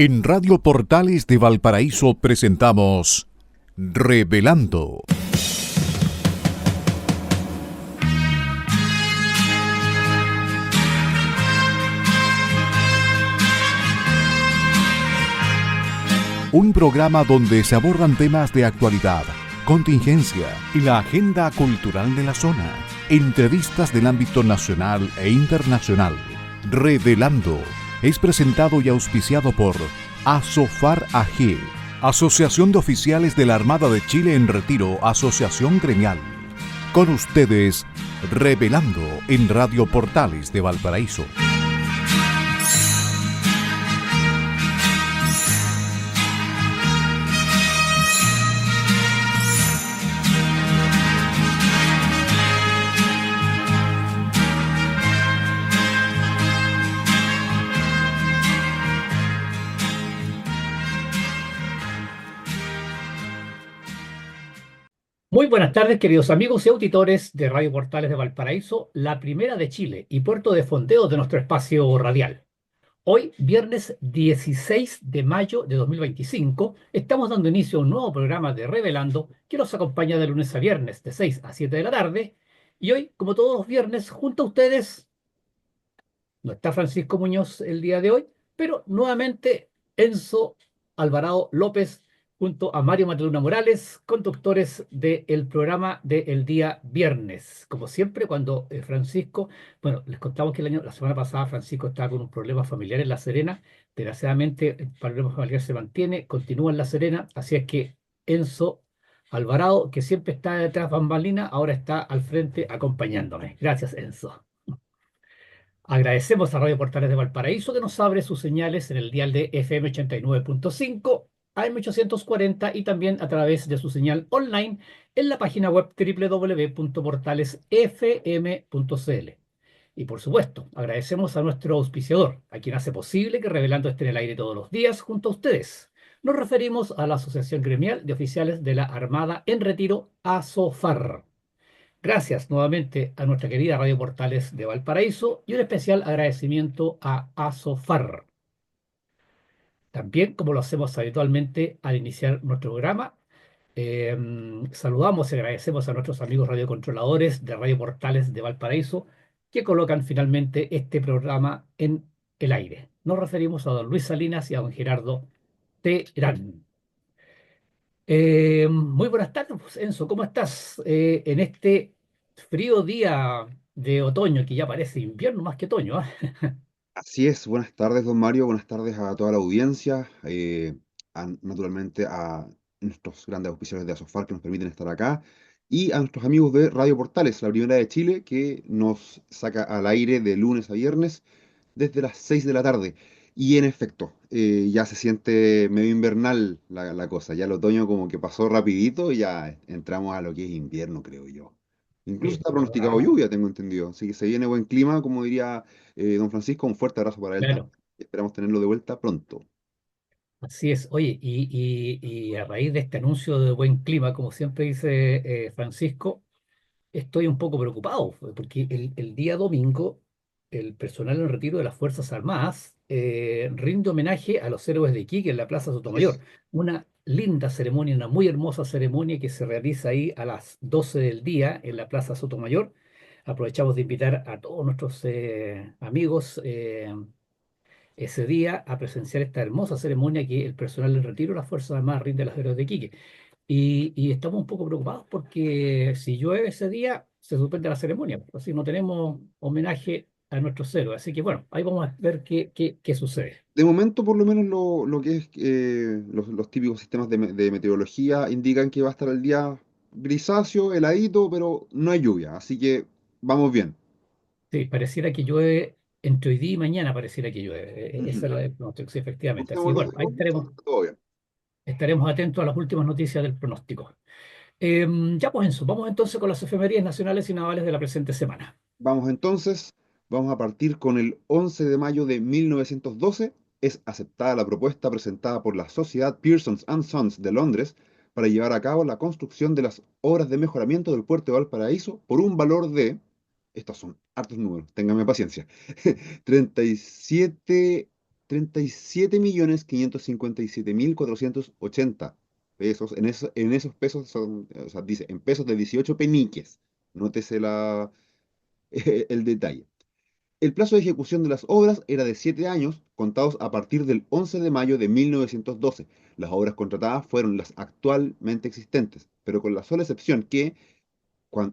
En Radio Portales de Valparaíso presentamos Revelando. Un programa donde se abordan temas de actualidad, contingencia y la agenda cultural de la zona. Entrevistas del ámbito nacional e internacional. Revelando es presentado y auspiciado por Asofar AG, Asociación de Oficiales de la Armada de Chile en Retiro, Asociación Gremial. Con ustedes, Revelando en Radio Portales de Valparaíso. Muy buenas tardes, queridos amigos y auditores de Radio Portales de Valparaíso, la primera de Chile y puerto de fondeo de nuestro espacio radial. Hoy, viernes 16 de mayo de 2025, estamos dando inicio a un nuevo programa de Revelando que nos acompaña de lunes a viernes de 6 a 7 de la tarde. Y hoy, como todos los viernes, junto a ustedes, no está Francisco Muñoz el día de hoy, pero nuevamente Enzo Alvarado López junto a Mario Mataluna Morales, conductores del programa del día viernes. Como siempre, cuando Francisco, bueno, les contamos que la semana pasada Francisco estaba con un problema familiar en La Serena. Desgraciadamente, el problema familiar se mantiene, continúa en La Serena, así es que Enzo Alvarado, que siempre está detrás bambalina, ahora está al frente acompañándome. Gracias, Enzo. Agradecemos a Radio Portales de Valparaíso que nos abre sus señales en el dial de FM 89.5, AM 840 y también a través de su señal online en la página web www.portalesfm.cl. Y por supuesto, agradecemos a nuestro auspiciador, a quien hace posible que Revelando esté en el aire todos los días junto a ustedes. Nos referimos a la Asociación Gremial de Oficiales de la Armada en Retiro, ASOFAR. Gracias nuevamente a nuestra querida Radio Portales de Valparaíso y un especial agradecimiento a Asofar. También, como lo hacemos habitualmente al iniciar nuestro programa, eh, saludamos y agradecemos a nuestros amigos radiocontroladores de Radio Portales de Valparaíso que colocan finalmente este programa en el aire. Nos referimos a don Luis Salinas y a don Gerardo Terán. Muy buenas tardes, pues, Enzo, ¿cómo estás en este frío día de otoño que ya parece invierno más que otoño? ¿Ah? Así es, buenas tardes, don Mario, buenas tardes a toda la audiencia, naturalmente a nuestros grandes auspiciadores de Asofar que nos permiten estar acá, y a nuestros amigos de Radio Portales, la primera de Chile, que nos saca al aire de lunes a viernes desde las 6 de la tarde. Y en efecto, ya se siente medio invernal la cosa, ya el otoño como que pasó rapidito y ya entramos a lo que es invierno, creo yo. Incluso Sí, está pronosticado ¿verdad? lluvia, tengo entendido. Así que se viene buen clima, como diría don Francisco. Un fuerte abrazo para él también. Claro, Esperamos tenerlo de vuelta pronto. así es. Oye, y a raíz de este anuncio de buen clima, como siempre dice Francisco, estoy un poco preocupado, porque el día domingo el personal en retiro de las Fuerzas Armadas rinde homenaje a los héroes de Iquique en la Plaza Así Sotomayor. es. Una linda ceremonia, una muy hermosa ceremonia que se realiza ahí a las 12 del día en la Plaza Sotomayor. Aprovechamos de invitar a todos nuestros amigos ese día a presenciar esta hermosa ceremonia que el personal en retiro de las Fuerzas Armadas rinde a los héroes de Iquique. Y estamos un poco preocupados porque si llueve ese día, se suspende la ceremonia. Así no tenemos homenaje a nuestros héroes. Así que bueno, ahí vamos a ver qué sucede. De momento, por lo menos, lo que es los típicos sistemas de meteorología indican que va a estar el día grisáceo, heladito, pero no hay lluvia. Así que vamos bien. Sí, pareciera que llueve entre hoy día y mañana, pareciera que llueve. Esa Ujú. es la del pronóstico, sí, efectivamente. Así que Usemos los bueno, ahí dedos, estaremos, todo bien. estaremos atentos a las últimas noticias del pronóstico. Ya pues, Enzo, vamos entonces con las efemérides nacionales y navales de la presente semana. Vamos entonces, vamos a partir con el 11 de mayo de 1912. Es aceptada la propuesta presentada por la Sociedad Pearson and Sons de Londres para llevar a cabo la construcción de las obras de mejoramiento del puerto de Valparaíso por un valor de, estos son hartos números, ténganme paciencia, 37 37.557.480 pesos. En esos pesos son, o sea, dice, en pesos de 18 peniques. Nótese el detalle. El plazo de ejecución de las obras era de 7 años, contados a partir del 11 de mayo de 1912. Las obras contratadas fueron las actualmente existentes, pero con la sola excepción que,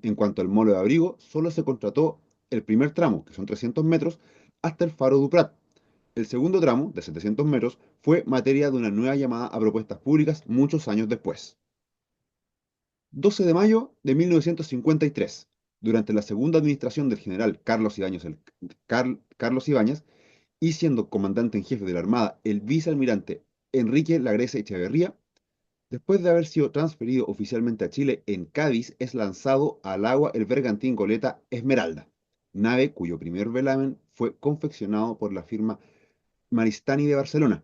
en cuanto al molo de abrigo, solo se contrató el primer tramo, que son 300 metros, hasta el faro Duprat. El segundo tramo, de 700 metros, fue materia de una nueva llamada a propuestas públicas muchos años después. 12 de mayo de 1953, durante la segunda administración del general Carlos Ibáñez, y siendo comandante en jefe de la Armada el vicealmirante Enrique Lagrese Echeverría, después de haber sido transferido oficialmente a Chile en Cádiz, es lanzado al agua el bergantín goleta Esmeralda, nave cuyo primer velamen fue confeccionado por la firma Maristani de Barcelona.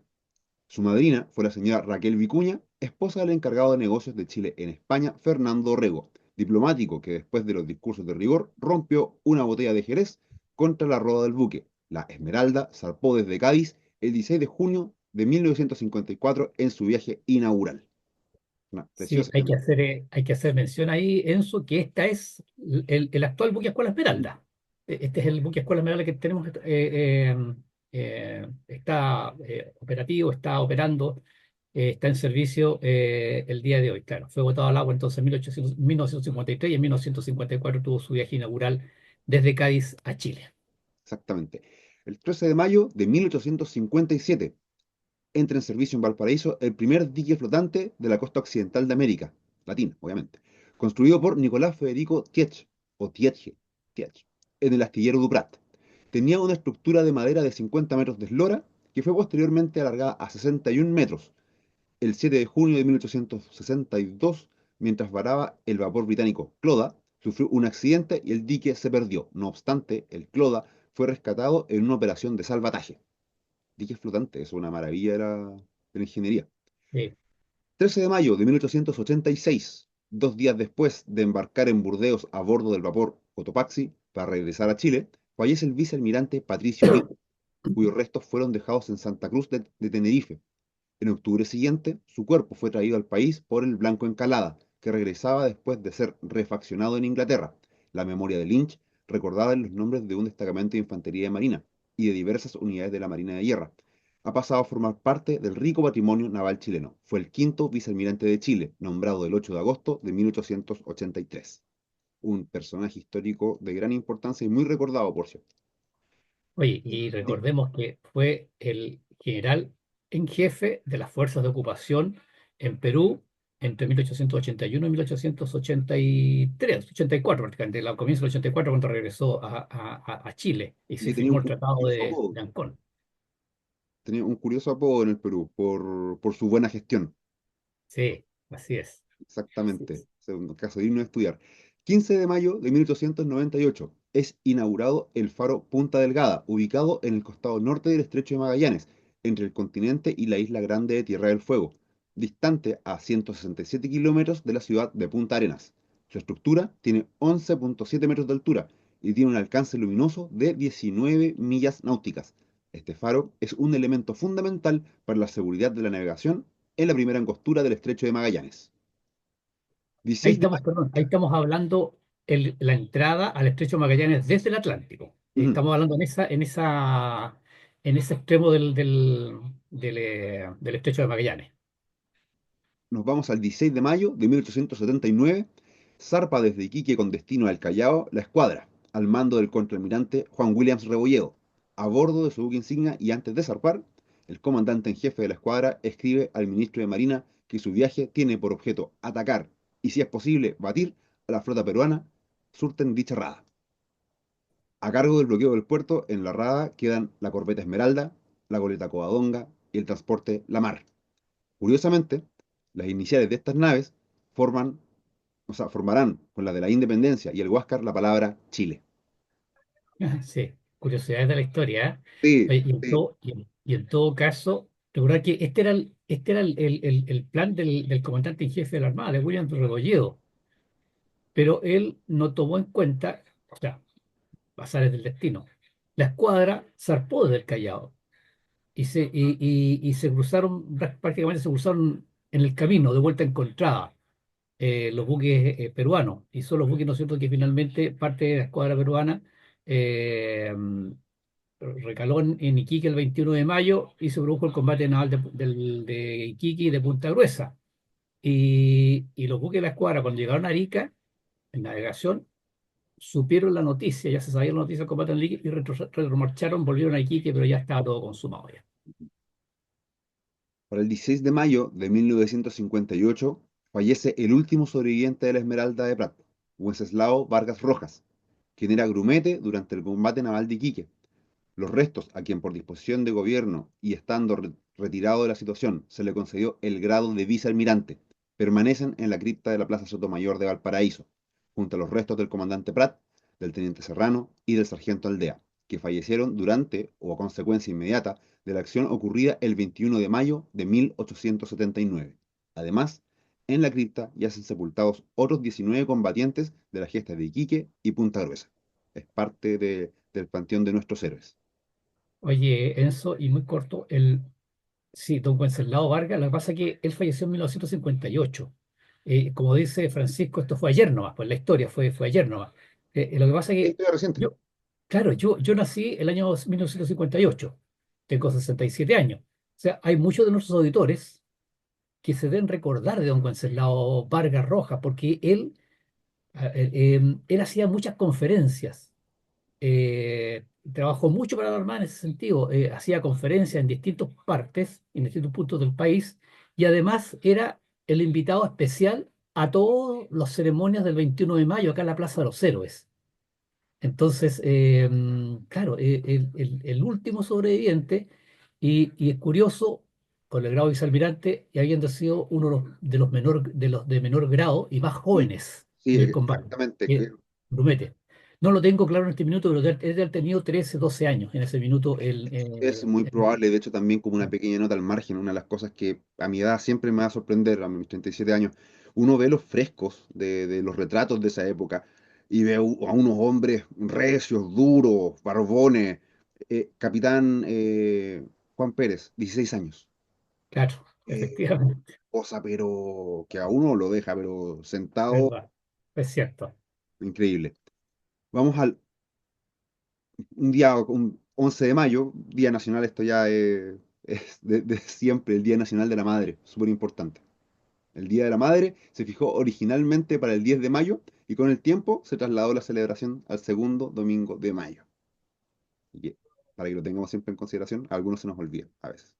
Su madrina fue la señora Raquel Vicuña, esposa del encargado de negocios de Chile en España, Fernando Rego, diplomático que después de los discursos de rigor rompió una botella de Jerez contra la roda del buque. La Esmeralda zarpó desde Cádiz el 16 de junio de 1954 en su viaje inaugural. Una Sí, preciosa. hay que hacer mención ahí, Enzo, que esta es el actual buque Escuela Esmeralda. Este es el buque Escuela Esmeralda que tenemos, está operativo, está operando, está en servicio el día de hoy. Claro, fue botado al agua entonces en 1953 y en 1954 tuvo su viaje inaugural desde Cádiz a Chile. Exactamente. El 13 de mayo de 1857 entra en servicio en Valparaíso el primer dique flotante de la costa occidental de América Latina, obviamente, construido por Nicolás Federico Tietz, o Tietge, Tietz, en el astillero Duprat. Tenía una estructura de madera de 50 metros de eslora que fue posteriormente alargada a 61 metros el 7 de junio de 1862, mientras varaba el vapor británico Cloda, sufrió un accidente y el dique se perdió. No obstante, el Cloda fue rescatado en una operación de salvataje. Dique flotante, es una maravilla de la ingeniería. Sí. 13 de mayo de 1886, 2 días después de embarcar en Burdeos a bordo del vapor Cotopaxi para regresar a Chile, fallece el vicealmirante Patricio Rico, cuyos restos fueron dejados en Santa Cruz de Tenerife. En octubre siguiente, su cuerpo fue traído al país por el Blanco Encalada, que regresaba después de ser refaccionado en Inglaterra. La memoria de Lynch recordaba en los nombres de un destacamento de infantería de marina y de diversas unidades de la Marina de Guerra. Ha pasado a formar parte del rico patrimonio naval chileno. Fue el quinto vicealmirante de Chile, nombrado el 8 de agosto de 1883. Un personaje histórico de gran importancia y muy recordado, por cierto. Oye, y Dime. recordemos que fue el general en jefe de las fuerzas de ocupación en Perú entre 1881 y 1883, 84 prácticamente, al comienzo del 84 cuando regresó a Chile y se Y tenía firmó un el Tratado curioso apodo. de Ancón. Tenía un curioso apodo en el Perú por su buena gestión. Sí, así es. Así Exactamente, es. es un caso digno de estudiar. 15 de mayo de 1898 es inaugurado el faro Punta Delgada, ubicado en el costado norte del Estrecho de Magallanes, entre el continente y la isla grande de Tierra del Fuego, distante a 167 kilómetros de la ciudad de Punta Arenas. Su estructura tiene 11,7 metros de altura y tiene un alcance luminoso de 19 millas náuticas. Este faro es un elemento fundamental para la seguridad de la navegación en la primera angostura del Estrecho de Magallanes. Ahí 16 de estamos, perdón, ahí estamos hablando la entrada al Estrecho de Magallanes desde el Atlántico. mayo. Estamos hablando en ese extremo del Estrecho de Magallanes. Nos vamos al 16 de mayo de 1879. Zarpa desde Iquique con destino al Callao la escuadra, al mando del contraalmirante Juan Williams Rebolledo. A bordo de su buque insignia y antes de zarpar, el comandante en jefe de la escuadra escribe al ministro de Marina que su viaje tiene por objeto atacar y, si es posible, batir a la flota peruana, surten dicha rada. A cargo del bloqueo del puerto, en la rada quedan la corbeta Esmeralda, la goleta Covadonga y el transporte La Mar. Curiosamente, las iniciales de estas naves formarán con la de la Independencia y el Huáscar la palabra Chile. Sí, curiosidades de la historia, ¿eh? Sí, Oye, sí. y en todo caso, recordar que este era el plan del comandante en jefe de la Armada, de William Rebolledo, pero él no tomó en cuenta, o sea, pasares del destino. La escuadra zarpó desde el Callao. y se cruzaron, prácticamente se cruzaron en el camino, de vuelta encontrada, los buques peruanos. Y son los buques, ¿no es cierto?, que finalmente parte de la escuadra peruana eh, recaló en Iquique el 21 de mayo y se produjo el combate naval de Iquique y de Punta Gruesa. Y los buques de la escuadra, cuando llegaron a Arica, en navegación, supieron la noticia, ya se sabía la noticia del combate en Iquique y retromarcharon, volvieron a Iquique, pero ya estaba todo consumado ya. Para el 16 de mayo de 1958 fallece el último sobreviviente de la Esmeralda de Prat, Wenceslao Vargas Rojas, quien era grumete durante el combate naval de Iquique. Los restos, a quien por disposición de gobierno y estando retirado de la situación se le concedió el grado de vicealmirante, permanecen en la cripta de la Plaza Sotomayor de Valparaíso, junto a los restos del comandante Prat, del teniente Serrano y del sargento Aldea, que fallecieron durante o a consecuencia inmediata de la acción ocurrida el 21 de mayo de 1879. Además, en la cripta yacen sepultados otros 19 combatientes de las gestas de Iquique y Punta Gruesa. Es parte del panteón de nuestros héroes. Oye, Enzo, y muy corto, sí, don Wenceslao Vargas, lo que pasa es que él falleció en 1958. Como dice Francisco, esto fue ayer nomás, pues la historia fue ayer nomás. Lo que pasa es Sí, que historia reciente. yo, claro, yo nací el año 1958, tengo 67 años. O sea, hay muchos de nuestros auditores que se deben recordar de don Wenceslao Vargas Rojas, porque él hacía muchas conferencias, trabajó mucho para la Armada en ese sentido, hacía conferencias en distintas partes, en distintos puntos del país, y además era el invitado especial a todas las ceremonias del 21 de mayo acá en la Plaza de los Héroes. Entonces, claro, el último sobreviviente, y es curioso, con el grado de vicealmirante, y habiendo sido uno de los de menor grado y más Sí, jóvenes sí, en el combate, exactamente. Brumete. No lo tengo claro en este minuto, pero él ha tenido 13 12 años en ese minuto. Es muy probable, de hecho, también como una pequeña nota al margen, una de las cosas que a mi edad siempre me va a sorprender, a mis 37 años, uno ve los frescos de los retratos de esa época y ve a unos hombres recios, duros, barbones. Capitán Juan Pérez, 16 años. Claro, Eh, efectivamente, cosa, pero que a uno lo deja, pero sentado, verdad, es cierto. increíble. Vamos al un día, un 11 de mayo, Día Nacional, esto ya es de siempre, el Día Nacional de la Madre, súper importante. El Día de la Madre se fijó originalmente para el 10 de mayo y con el tiempo se trasladó la celebración al segundo domingo de mayo. Y para que lo tengamos siempre en consideración, a algunos se nos olvida a veces.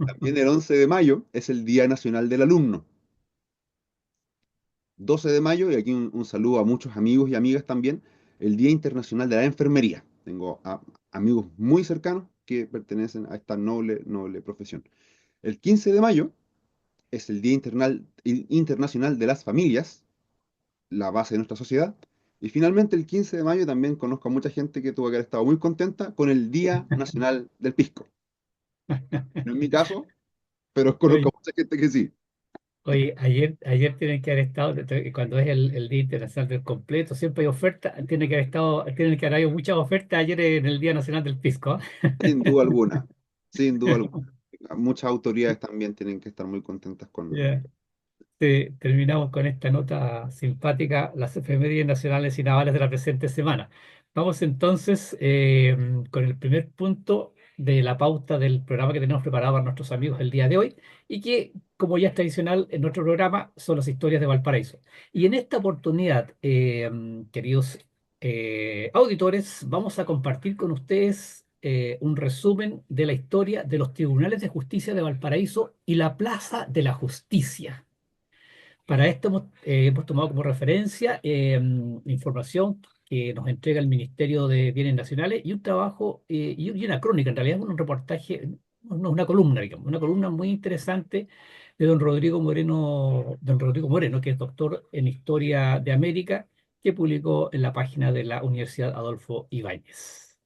También el 11 de mayo es el Día Nacional del Alumno. 12 de mayo, y aquí un saludo a muchos amigos y amigas también, el Día Internacional de la Enfermería. Tengo amigos muy cercanos que pertenecen a esta noble profesión. El 15 de mayo es el Día Internacional de las Familias, la base de nuestra sociedad. Y finalmente el 15 de mayo también conozco a mucha gente que tuvo que haber estado muy contenta con el Día Nacional del Pisco. No es mi caso, pero conozco a mucha gente que sí. Oye, ayer tienen que haber estado, cuando es el Día Internacional del Completo, siempre hay oferta, tienen que haber habido muchas ofertas ayer en el Día Nacional del Pisco. Sin duda alguna, sin duda alguna. Muchas autoridades también tienen que estar muy contentas con... Ya. Terminamos con esta nota simpática, las efemérides nacionales y navales de la presente semana. Vamos entonces con el primer punto de la pauta del programa que tenemos preparado para nuestros amigos el día de hoy y que, como ya es tradicional en nuestro programa, son las historias de Valparaíso. Y en esta oportunidad, queridos auditores, vamos a compartir con ustedes un resumen de la historia de los tribunales de justicia de Valparaíso y la Plaza de la Justicia. Para esto hemos tomado como referencia información que nos entrega el Ministerio de Bienes Nacionales y un trabajo y una crónica, en realidad es un reportaje, no, una columna, digamos, una columna muy interesante de don Rodrigo Moreno, que es doctor en Historia de América, que publicó en la página de la Universidad Adolfo Ibáñez.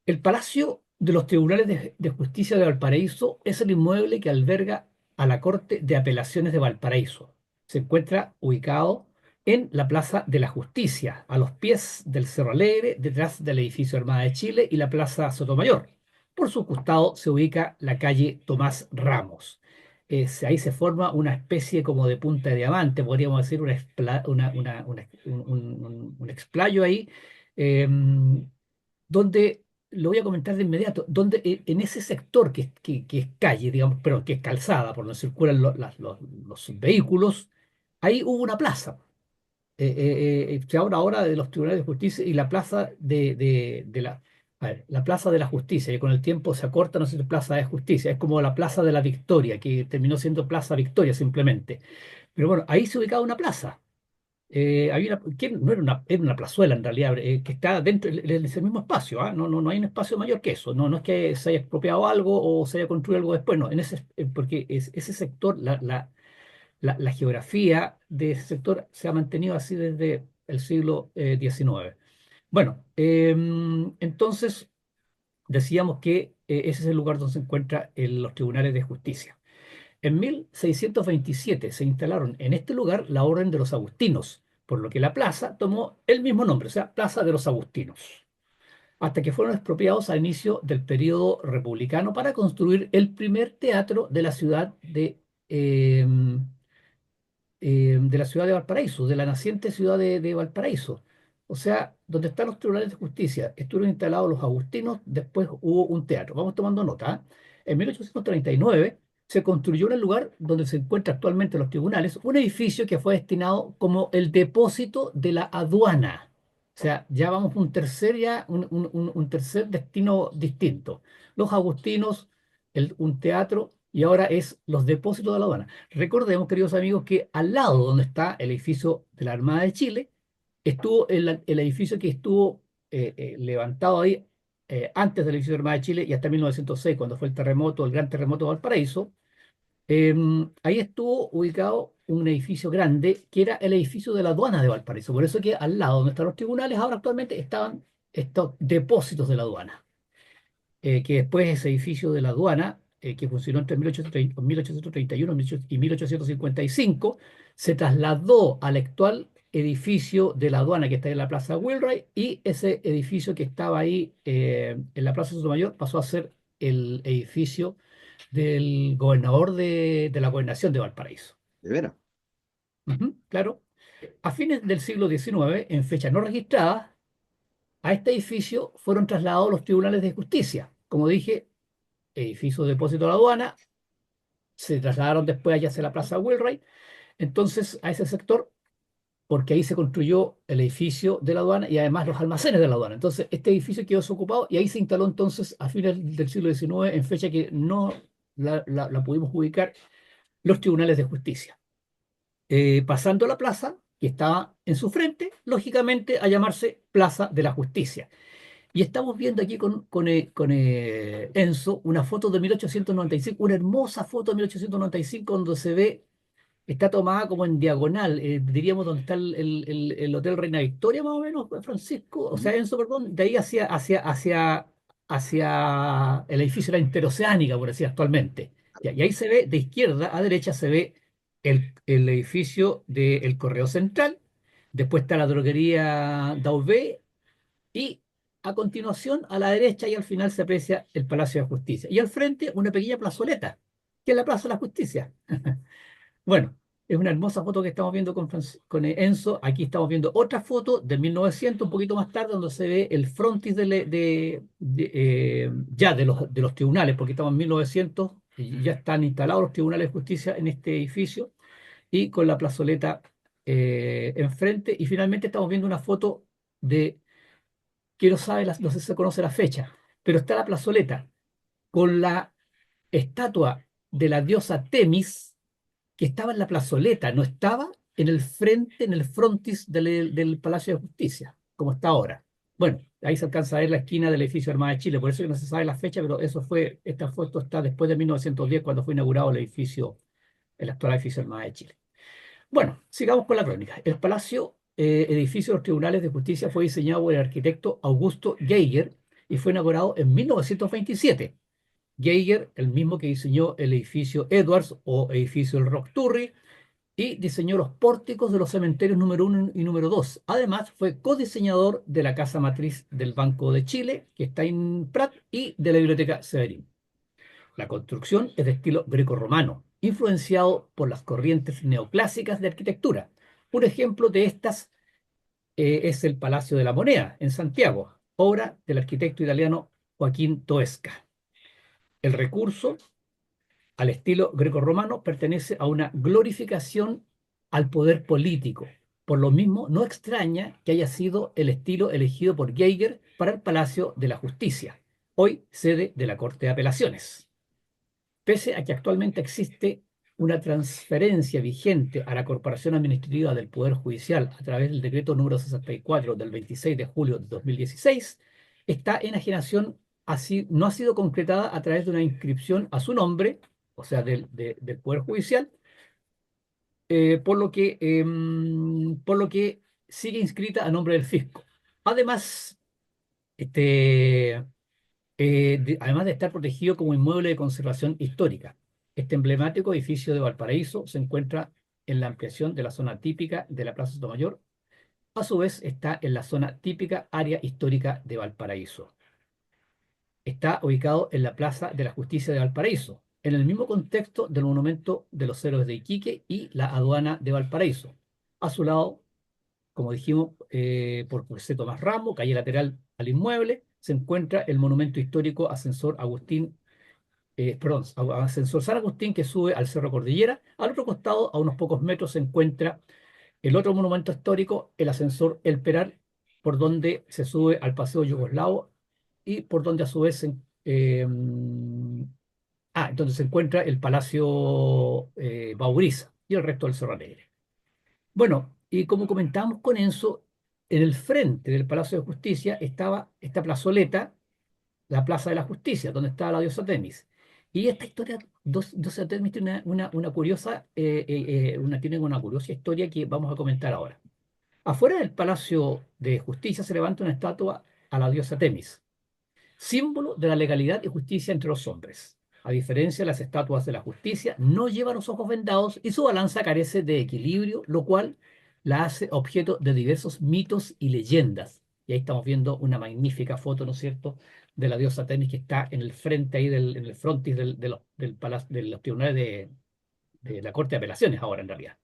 El Palacio de los Tribunales de Justicia de Valparaíso es el inmueble que alberga a la Corte de Apelaciones de Valparaíso. Se encuentra ubicado en la Plaza de la Justicia, a los pies del Cerro Alegre, detrás del edificio Armada de Chile y la Plaza Sotomayor, Por su costado se ubica la calle Tomás Ramos. Ahí se forma una especie como de punta de diamante, podríamos decir, un explayo ahí, em, donde, lo voy a comentar de inmediato, donde en ese sector que es calle, digamos, pero que es calzada, por donde circulan los vehículos, ahí hubo una plaza. Se habla ahora de los tribunales de justicia y la plaza a ver, la plaza de la justicia, que con el tiempo se acorta, no sé si plaza de justicia, es como la plaza de la Victoria, que terminó siendo Plaza Victoria simplemente. Pero bueno, ahí se ubicaba una plaza. Había que no era una plazuela en realidad, que está dentro de ese mismo espacio, ¿ah? No hay un espacio mayor que eso. No es que se haya expropiado algo o se haya construido algo después, no. Porque ese sector, la geografía de ese sector se ha mantenido así desde el siglo XIX. Bueno, entonces decíamos que ese es el lugar donde se encuentran los tribunales de justicia. En 1627 se instalaron en este lugar la Orden de los Agustinos, por lo que la plaza tomó el mismo nombre, o sea, Plaza de los Agustinos, hasta que fueron expropiados al inicio del periodo republicano para construir el primer teatro de la ciudad eh, de la ciudad de Valparaíso, de la naciente ciudad de Valparaíso. O sea, donde están los tribunales de justicia, estuvieron instalados los agustinos, después hubo un teatro. Vamos tomando nota. ¿Ah? En 1839 se construyó en el lugar donde se encuentran actualmente los tribunales un edificio que fue destinado como el depósito de la aduana. O sea, ya vamos un tercer destino distinto. Los agustinos, un teatro y ahora es los depósitos de la aduana. Recordemos, queridos amigos, que al lado donde está el edificio de la Armada de Chile, estuvo el edificio que estuvo levantado ahí antes del edificio de la Armada de Chile y hasta 1906, cuando fue el terremoto, el gran terremoto de Valparaíso. Ahí estuvo ubicado un edificio grande que era el edificio de la aduana de Valparaíso. Por eso que al lado donde están los tribunales, ahora actualmente estaban estos depósitos de la aduana, que después ese edificio de la aduana, que funcionó entre 1831 y 1855, se trasladó al actual edificio de la aduana que está en la Plaza Wilray, y ese edificio que estaba ahí en la Plaza Sotomayor pasó a ser el edificio del gobernador de la gobernación de Valparaíso. De veras. Ujú, claro. A fines del siglo XIX, en fecha no registrada, a este edificio fueron trasladados los tribunales de justicia. Como dije, edificio de depósito de la aduana, se trasladaron después allá hacia la Plaza Wilray, entonces a ese sector, porque ahí se construyó el edificio de la aduana y además los almacenes de la aduana. Entonces este edificio quedó desocupado y ahí se instaló entonces a fines del siglo XIX, en fecha que no la pudimos ubicar, los tribunales de justicia. Pasando la plaza, que estaba en su frente, lógicamente a llamarse Plaza de la Justicia. Y estamos viendo aquí con Enzo una foto de 1895, una hermosa foto de 1895 donde se ve, está tomada como en diagonal, diríamos donde está el Hotel Reina Victoria, más o menos, Francisco, o sea, Enzo, perdón, de ahí hacia el edificio de la Interoceánica, por decir actualmente. Y ahí se ve, de izquierda a derecha se ve el edificio del Correo Central, después está la droguería Dauvé, y a continuación, a la derecha y al final se aprecia el Palacio de Justicia. Y al frente, una pequeña plazoleta, que es la Plaza de la Justicia. Bueno, es una hermosa foto que estamos viendo con Enzo. Aquí estamos viendo otra foto de 1900, un poquito más tarde, donde se ve el frontis ya de los tribunales, porque estamos en 1900 y ya están instalados los tribunales de justicia en este edificio y con la plazoleta enfrente. Y finalmente estamos viendo una foto de que no sabe, no sé si se conoce la fecha, pero está la plazoleta con la estatua de la diosa Temis, que estaba en la plazoleta, no estaba en el frente, en el frontis del Palacio de Justicia, como está ahora. Bueno, ahí se alcanza a ver la esquina del edificio Armada de Chile, por eso que no se sabe la fecha, pero esta foto está después de 1910, cuando fue inaugurado el actual edificio Armada de Chile. Bueno, sigamos con la crónica. El Palacio, edificio de los Tribunales de Justicia, fue diseñado por el arquitecto Augusto Geiger y fue inaugurado en 1927. Geiger, el mismo que diseñó el edificio Edwards o edificio del Rock Turri, y diseñó los pórticos de los cementerios número 1 y número 2. Además, fue codiseñador de la casa matriz del Banco de Chile, que está en Prat, y de la Biblioteca Severín. La construcción es de estilo grecorromano, influenciado por las corrientes neoclásicas de arquitectura. Un ejemplo de estas es el Palacio de la Moneda, en Santiago, obra del arquitecto italiano Joaquín Toesca. El recurso al estilo grecorromano pertenece a una glorificación al poder político. Por lo mismo, no extraña que haya sido el estilo elegido por Geiger para el Palacio de la Justicia, hoy sede de la Corte de Apelaciones. Pese a que actualmente existe una transferencia vigente a la Corporación Administrativa del Poder Judicial a través del decreto número 64 del 26 de julio de 2016, esta enajenación no ha sido concretada a través de una inscripción a su nombre, o sea, del Poder Judicial, por lo que sigue inscrita a nombre del fisco. Además, además de estar protegido como inmueble de conservación histórica. Este emblemático edificio de Valparaíso se encuentra en la ampliación de la zona típica de la Plaza Sotomayor. A su vez, está en la zona típica área histórica de Valparaíso. Está ubicado en la Plaza de la Justicia de Valparaíso, en el mismo contexto del Monumento de los Héroes de Iquique y la Aduana de Valparaíso. A su lado, como dijimos, por José Tomás Ramos, calle lateral al inmueble, se encuentra el monumento histórico Ascensor Ascensor San Agustín, que sube al Cerro Cordillera. Al otro costado, a unos pocos metros, se encuentra el otro monumento histórico, el Ascensor El Peral, por donde se sube al Paseo Yugoslavo y por donde a su vez donde se encuentra el Palacio Bauriza y el resto del Cerro Alegre. Bueno, y como comentábamos con Enzo, en el frente del Palacio de Justicia estaba esta plazoleta, la Plaza de la Justicia, donde estaba la diosa Temis. Y esta historia, diosa Temis tiene tiene una curiosa historia que vamos a comentar ahora. Afuera del Palacio de Justicia se levanta una estatua a la diosa Temis, símbolo de la legalidad y justicia entre los hombres. A diferencia de las estatuas de la justicia, no lleva los ojos vendados y su balanza carece de equilibrio, lo cual la hace objeto de diversos mitos y leyendas. Y ahí estamos viendo una magnífica foto, ¿no es cierto?, de la diosa Temis, que está en el frente ahí, en el frontis de los tribunales de la Corte de Apelaciones ahora, en realidad.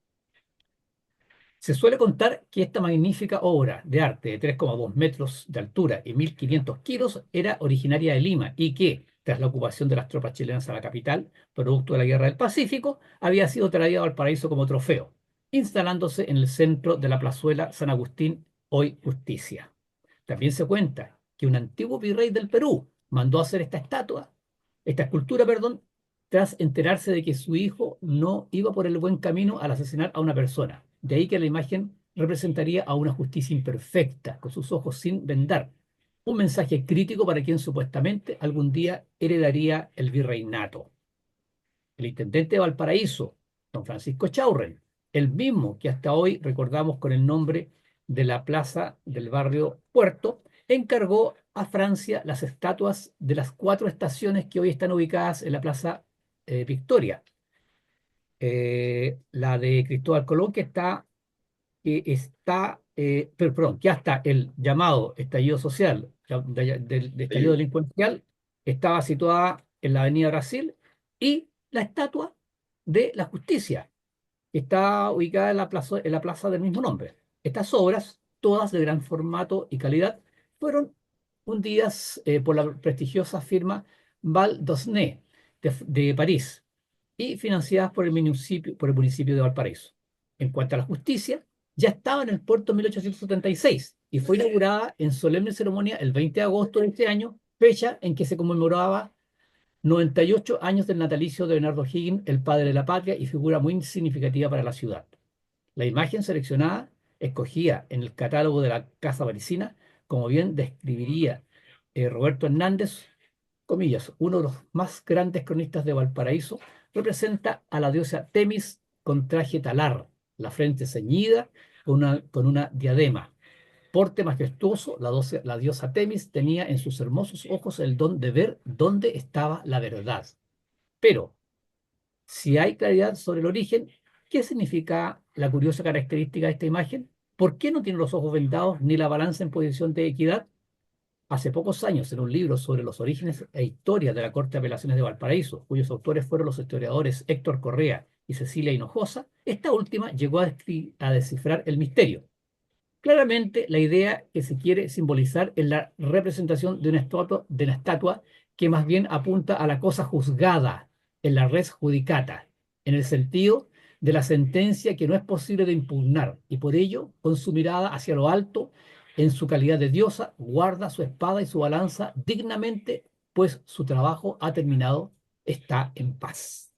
Se suele contar que esta magnífica obra de arte de 3,2 metros de altura y 1.500 kilos era originaria de Lima y que, tras la ocupación de las tropas chilenas a la capital, producto de la Guerra del Pacífico, había sido traída al paraíso como trofeo, instalándose en el centro de la plazuela San Agustín, hoy Justicia. También se cuenta que un antiguo virrey del Perú mandó a hacer esta escultura, tras enterarse de que su hijo no iba por el buen camino al asesinar a una persona. De ahí que la imagen representaría a una justicia imperfecta, con sus ojos sin vendar. Un mensaje crítico para quien supuestamente algún día heredaría el virreinato. El intendente de Valparaíso, don Francisco Chaurren, el mismo que hasta hoy recordamos con el nombre de la plaza del barrio Puerto, encargó a Francia las estatuas de las 4 estaciones que hoy están ubicadas en la plaza Victoria. La de Cristóbal Colón, que hasta el llamado estallido social, de estallido delincuencial, estaba situada en la Avenida Brasil, y la estatua de la Justicia, que está ubicada en la plaza del mismo nombre. Estas obras, todas de gran formato y calidad, fueron hundidas por la prestigiosa firma Val d'Osné de París y financiadas por el municipio de Valparaíso. En cuanto a la Justicia, ya estaba en el puerto en 1876 y fue inaugurada en solemne ceremonia el 20 de agosto de este año, fecha en que se conmemoraba 98 años del natalicio de Bernardo O'Higgins, el padre de la patria y figura muy significativa para la ciudad. La imagen seleccionada, escogida en el catálogo de la Casa Parisina, como bien describiría Roberto Hernández, comillas, uno de los más grandes cronistas de Valparaíso, representa a la diosa Temis con traje talar, la frente ceñida con una diadema. Porte majestuoso, la diosa Temis tenía en sus hermosos ojos el don de ver dónde estaba la verdad. Pero, si hay claridad sobre el origen, ¿Qué significa la curiosa característica de esta imagen? ¿Por qué no tiene los ojos vendados ni la balanza en posición de equidad? Hace pocos años, en un libro sobre los orígenes e historia de la Corte de Apelaciones de Valparaíso, cuyos autores fueron los historiadores Héctor Correa y Cecilia Hinojosa, esta última llegó a descifrar el misterio. Claramente, la idea que se quiere simbolizar es la representación de una estatua que más bien apunta a la cosa juzgada en la res judicata, en el sentido de la sentencia que no es posible de impugnar, y por ello, con su mirada hacia lo alto, en su calidad de diosa, guarda su espada y su balanza dignamente, pues su trabajo ha terminado, está en paz.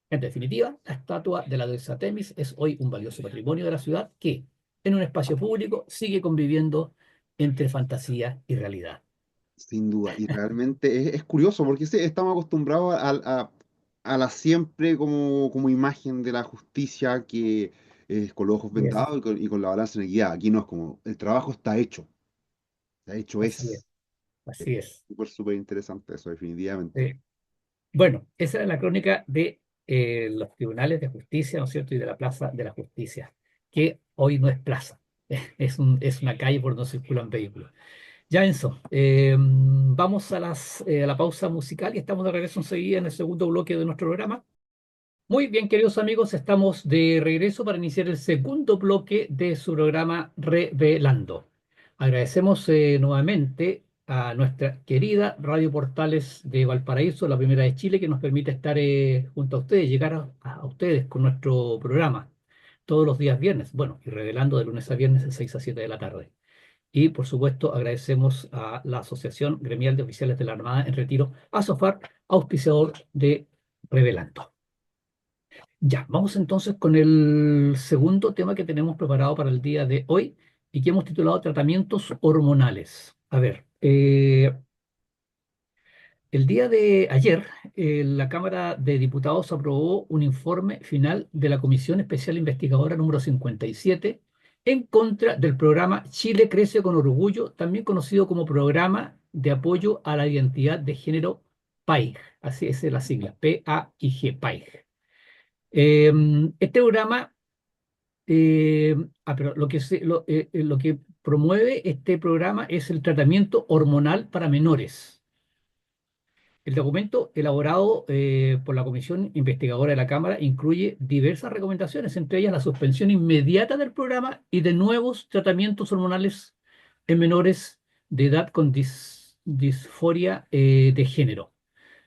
En definitiva, la estatua de la diosa Temis es hoy un valioso patrimonio de la ciudad que, en un espacio público, sigue conviviendo entre fantasía y realidad. Sin duda. Y realmente es curioso porque sí, estamos acostumbrados a la siempre como imagen de la justicia que es con los ojos Así es, vendados y con la balanza en equidad. Aquí no es como el trabajo está hecho. Está hecho así es, es. así es. Súper, súper interesante eso, definitivamente. Eh, bueno, esa era la crónica de los tribunales de justicia, ¿no es cierto? Y de la Plaza de la Justicia, que hoy no es plaza, es una calle por donde no circulan vehículos. Ya, Enzo, vamos a la pausa musical y estamos de regreso enseguida en el segundo bloque de nuestro programa. Muy bien, queridos amigos, estamos de regreso para iniciar el segundo bloque de su programa Revelando. Agradecemos nuevamente a nuestra querida Radio Portales de Valparaíso, la primera de Chile, que nos permite estar junto a ustedes, llegar a ustedes con nuestro programa todos los días viernes, bueno, y revelando de lunes a viernes de 6 a 7 de la tarde. Y por supuesto agradecemos a la Asociación Gremial de Oficiales de la Armada en Retiro, ASOFAR, auspiciador de Revelando. Ya, vamos entonces con el segundo tema que tenemos preparado para el día de hoy y que hemos titulado Tratamientos hormonales. A ver, el día de ayer, la Cámara de Diputados aprobó un informe final de la Comisión Especial Investigadora número 57 en contra del programa Chile Crece con Orgullo, también conocido como Programa de Apoyo a la Identidad de Género PAIG, así es la sigla, PAIG, PAIG. Este programa, pero lo que promueve este programa es el tratamiento hormonal para menores. El documento elaborado por la Comisión Investigadora de la Cámara incluye diversas recomendaciones, entre ellas la suspensión inmediata del programa y de nuevos tratamientos hormonales en menores de edad con disforia de género.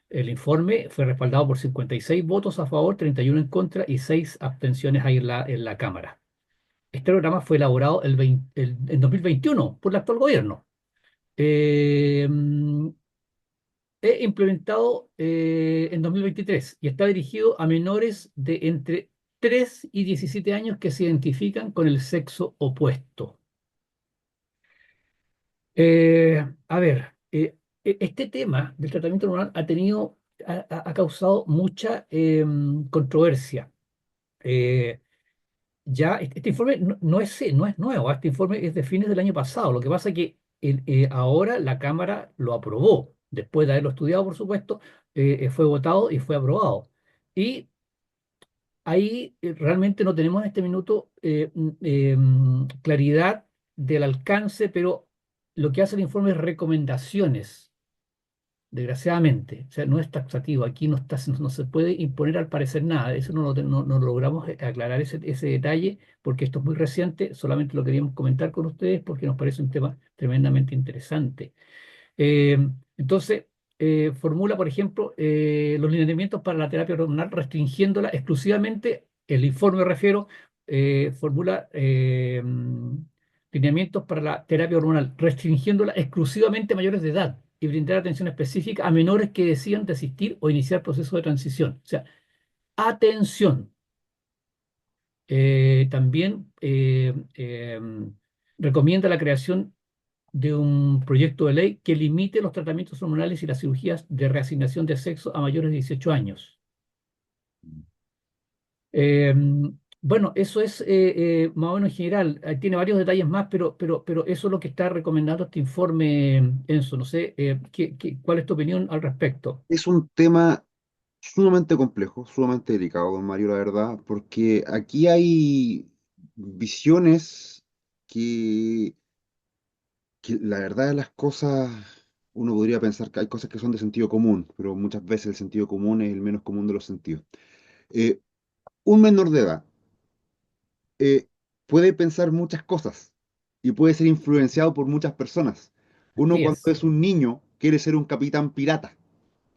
El informe fue respaldado por 56 votos a favor, 31 en contra y 6 abstenciones ahí en la Cámara. Este programa fue elaborado en 2021 por el actual gobierno. Eh, implementado en 2023 y está dirigido a menores de entre 3 y 17 años que se identifican con el sexo opuesto. A ver, este tema del tratamiento hormonal ha causado mucha controversia. Eh, Ya, este informe no es nuevo, este informe es de fines del año pasado. Lo que pasa es que ahora la Cámara lo aprobó, después de haberlo estudiado, por supuesto, fue votado y fue aprobado. Y ahí realmente no tenemos en este minuto claridad del alcance, pero lo que hace el informe es recomendaciones desgraciadamente. O sea, no es taxativo, aquí no se puede imponer al parecer nada. Eso no logramos aclarar ese detalle porque esto es muy reciente, solamente lo queríamos comentar con ustedes porque nos parece un tema tremendamente interesante. Eh, entonces, formula, por ejemplo, los lineamientos para la terapia hormonal restringiéndola exclusivamente, el informe refiero, formula lineamientos para la terapia hormonal, restringiéndola exclusivamente a mayores de edad y brindar atención específica a menores que decidan desistir o iniciar proceso de transición. O sea, atención. También recomienda la creación de un proyecto de ley que limite los tratamientos hormonales y las cirugías de reasignación de sexo a mayores de 18 años. Eh, bueno, eso es más o menos en general. Tiene varios detalles más, pero eso es lo que está recomendando este informe, Enzo. No sé, ¿cuál es tu opinión al respecto? Es un tema Sumamente complejo, sumamente delicado, don Mario, la verdad, porque aquí hay visiones que, que la verdad de las cosas, uno podría pensar que hay cosas que son de sentido común, pero muchas veces el sentido común es el menos común de los sentidos. Eh, un menor de edad eh, puede pensar muchas cosas y puede ser influenciado por muchas personas. Uno Así cuando es, es un niño quiere ser un capitán pirata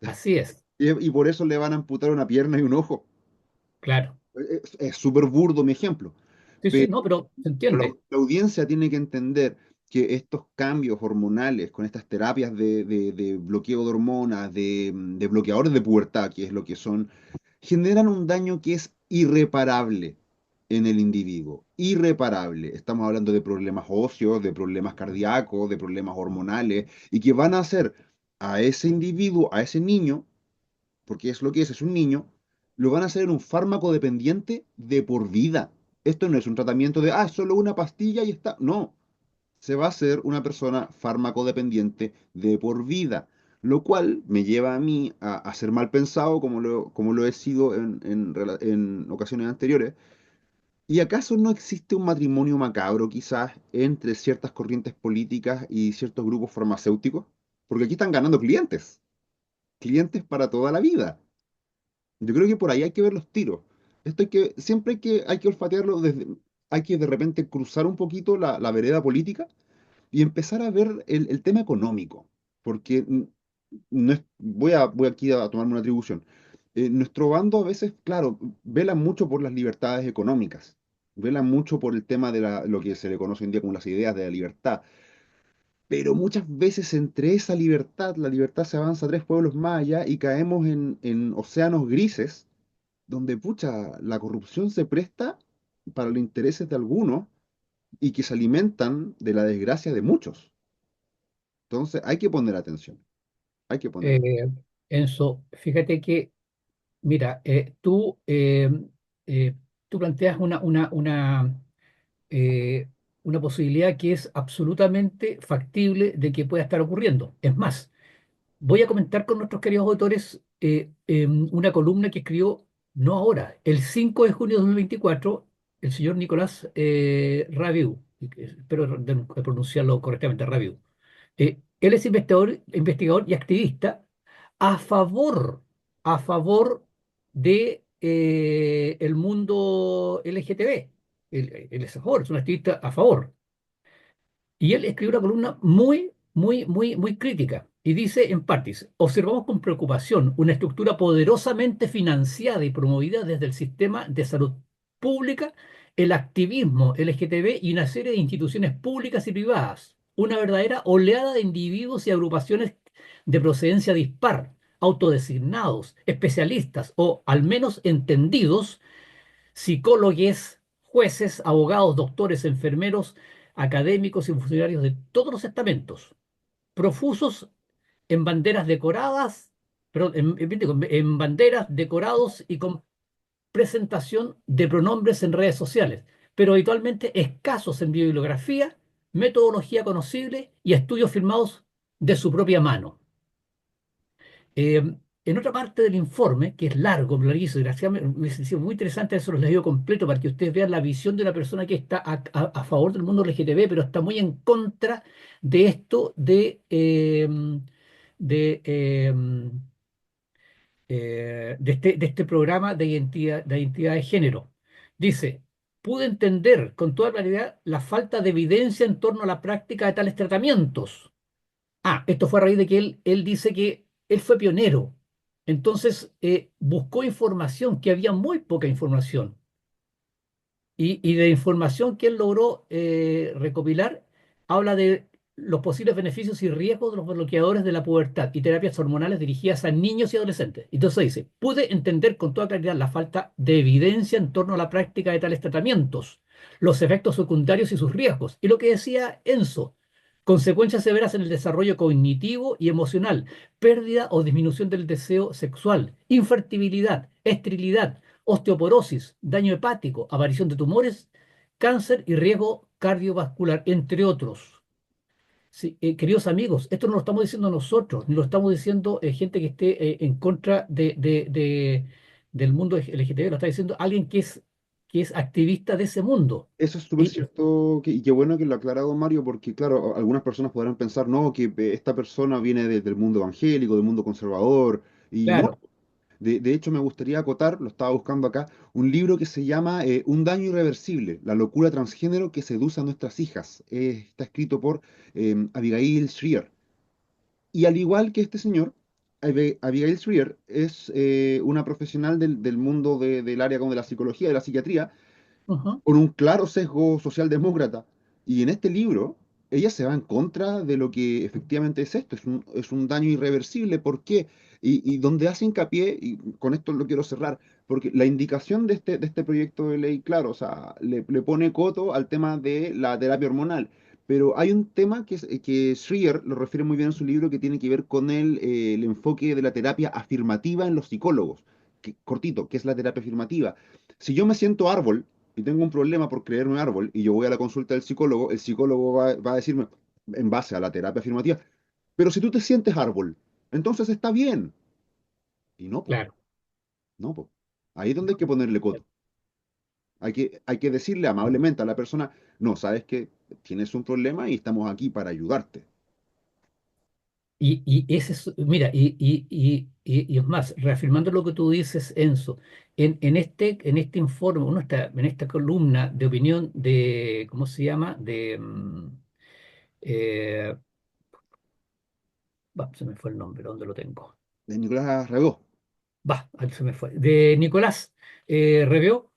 así es, y por eso le van a amputar una pierna y un ojo. claro. Es súper burdo mi ejemplo, Sí, sí, pero no, pero se entiende. la audiencia tiene que entender que estos cambios hormonales con estas terapias de bloqueo de hormonas, de bloqueadores de pubertad, que es lo que son, generan un daño que es irreparable en el individuo. Irreparable. Estamos hablando de problemas óseos, de problemas cardíacos, de problemas hormonales, y que van a hacer a ese individuo, a ese niño, porque es lo que es un niño, lo van a hacer un fármaco dependiente de por vida. Esto no es un tratamiento de, ah, solo una pastilla y está. No, se va a hacer una persona fármaco dependiente de por vida, lo cual me lleva a mí a ser mal pensado como lo he sido en ocasiones anteriores. ¿Y acaso no existe un matrimonio macabro quizás entre ciertas corrientes políticas y ciertos grupos farmacéuticos? Porque aquí están ganando clientes, clientes para toda la vida. Yo creo que por ahí hay que ver los tiros. Esto siempre hay que olfatearlo hay que de repente cruzar un poquito la vereda política y empezar a ver el tema económico. Porque no voy aquí a tomarme una atribución. Nuestro bando a veces, claro, vela mucho por las libertades económicas, vela mucho por el tema de lo que se le conoce hoy en día como las ideas de la libertad. Pero muchas veces entre esa libertad, la libertad se avanza 3 pueblos más allá y caemos en océanos grises donde, pucha, la corrupción se presta para los intereses de algunos y que se alimentan de la desgracia de muchos. Entonces hay que poner atención, hay que poner atención. Eh, Enzo, fíjate que, mira, eh, tú planteas una posibilidad que es absolutamente factible de que pueda estar ocurriendo. Es más, voy a comentar con nuestros queridos autores una columna que escribió, no ahora, el 5 de junio de 2024, el señor Nicolás Raviu, espero pronunciarlo correctamente, Raviu. Él es investigador y activista a favor, a favor de el mundo LGTB. Él es a favor, es un activista a favor. Y él escribió una columna muy crítica. Y dice en partes, observamos con preocupación una estructura poderosamente financiada y promovida desde el sistema de salud pública, el activismo LGTB y una serie de instituciones públicas y privadas. Una verdadera oleada de individuos y agrupaciones de procedencia dispar, autodesignados, especialistas o al menos entendidos, psicólogos, jueces, abogados, doctores, enfermeros, académicos y funcionarios de todos los estamentos, profusos en banderas decoradas, perdón, en banderas decorados y con presentación de pronombres en redes sociales, pero habitualmente escasos en bibliografía, metodología conocible y estudios firmados de su propia mano. En otra parte del informe, que es largo, larguísimo, desgraciadamente, me hubiese sido muy interesante, eso los leo completo para que ustedes vean la visión de una persona que está a favor del mundo LGTB, pero está muy en contra de esto de, eh, de este programa de identidad de género. Dice, pude entender con toda claridad la falta de evidencia en torno a la práctica de tales tratamientos. Ah, esto fue a raíz de que él dice que él fue pionero. Entonces, buscó información, que había muy poca información. Y de información que él logró recopilar, habla de los posibles beneficios y riesgos de los bloqueadores de la pubertad y terapias hormonales dirigidas a niños y adolescentes. Entonces dice, pude entender con toda claridad la falta de evidencia en torno a la práctica de tales tratamientos, los efectos secundarios y sus riesgos. Y lo que decía Enzo, consecuencias severas en el desarrollo cognitivo y emocional, pérdida o disminución del deseo sexual, infertilidad, esterilidad, osteoporosis, daño hepático, aparición de tumores, cáncer y riesgo cardiovascular, entre otros. Sí, queridos amigos, esto no lo estamos diciendo nosotros, ni lo estamos diciendo gente que esté en contra del mundo LGTB, lo está diciendo alguien que es activista de ese mundo. Eso es súper Y cierto y qué bueno que lo ha aclarado Mario, porque claro, algunas personas podrán pensar, no, que esta persona viene del mundo evangélico, del mundo conservador, y no. claro, De hecho, me gustaría acotar, lo estaba buscando acá, un libro que se llama Un daño irreversible, la locura transgénero que seduce a nuestras hijas. Está escrito por Abigail Shrier. Y al igual que este señor, Abigail Shrier es una profesional del mundo del área como de la psicología, de la psiquiatría, ujú, con un claro sesgo socialdemócrata. Y en este libro, ella se va en contra de lo que efectivamente es esto, es un daño irreversible. ¿Por qué? Y donde hace hincapié, y con esto lo quiero cerrar, porque la indicación de este proyecto de ley, claro, o sea, le pone coto al tema de la terapia hormonal. Pero hay un tema que Schreier lo refiere muy bien en su libro que tiene que ver con el enfoque de la terapia afirmativa en los psicólogos. Cortito, ¿qué es la terapia afirmativa? Si yo me siento árbol y tengo un problema por creerme árbol y yo voy a la consulta del psicólogo, el psicólogo va a decirme, en base a la terapia afirmativa, pero si tú te sientes árbol, entonces está bien. Y no, po, claro. no, po. Ahí es donde hay que ponerle coto. Hay que decirle amablemente a la persona, no, sabes que tienes un problema y estamos aquí para ayudarte. Y ese es, mira, y es más, reafirmando lo que tú dices, Enzo, en este informe, uno está, en esta columna de opinión de, ¿cómo se llama? Eh, se me fue el nombre, ¿dónde lo tengo? De Nicolás Regó. Ahí se me fue. De Nicolás Revió,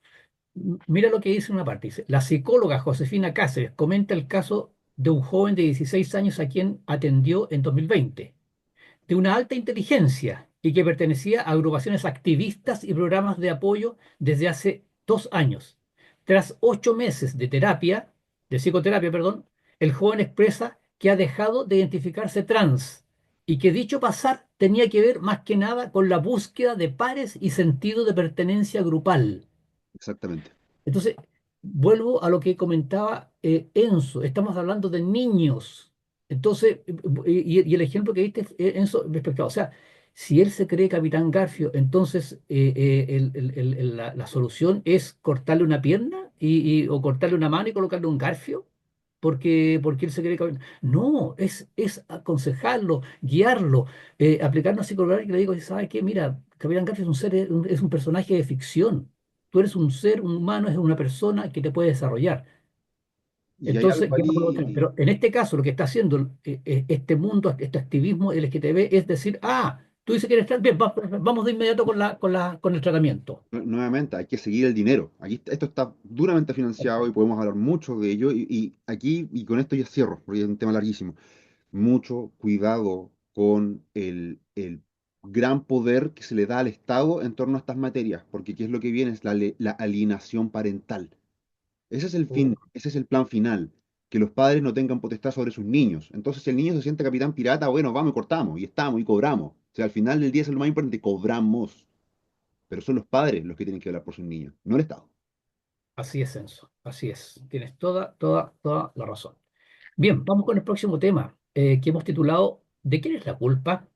mira lo que dice en una parte. Dice, la psicóloga Josefina Cáceres comenta el caso de un joven de 16 años a quien atendió en 2020 de una alta inteligencia y que pertenecía a agrupaciones activistas y programas de apoyo desde hace 2 años. Tras 8 meses de psicoterapia, perdón, el joven expresa que ha dejado de identificarse trans y que dicho pasar tenía que ver más que nada con la búsqueda de pares y sentido de pertenencia grupal. Exactamente. Entonces, vuelvo a lo que comentaba Enzo, estamos hablando de niños. Entonces, y el ejemplo que diste, Enzo, respecto o sea, si él se cree Capitán Garfio, entonces la solución es cortarle una pierna o cortarle una mano y colocarle un garfio, porque él se cree Capitán. No, es aconsejarlo, guiarlo, aplicar una psicología que le digo, ¿sabes qué? Mira, Capitán Garfio es un ser, es un personaje de ficción. Tú eres un ser humano, es una persona que te puede desarrollar. Y hay Entonces, algo ahí. pero en este caso, lo que está haciendo este mundo, este activismo LGTB, es decir, tú dices que eres trans, bien, vamos de inmediato con el tratamiento. Nuevamente, hay que seguir el dinero. Esto está duramente financiado y podemos hablar mucho de ello. Y aquí, y con esto ya cierro, porque es un tema larguísimo. Mucho cuidado con el gran poder que se le da al Estado en torno a estas materias, porque ¿qué es lo que viene? Es la alienación parental. Ese es el Oh, fin, ese es el plan final, que los padres no tengan potestad sobre sus niños. Entonces, si el niño se siente capitán pirata, bueno, vamos y cortamos, y estamos, y cobramos. O sea, al final del día eso es lo más importante, cobramos. Pero son los padres los que tienen que velar por sus niños, no el Estado. así es, Enzo, así es. Tienes toda la razón. Bien, vamos con el próximo tema, que hemos titulado ¿De quién es la culpa?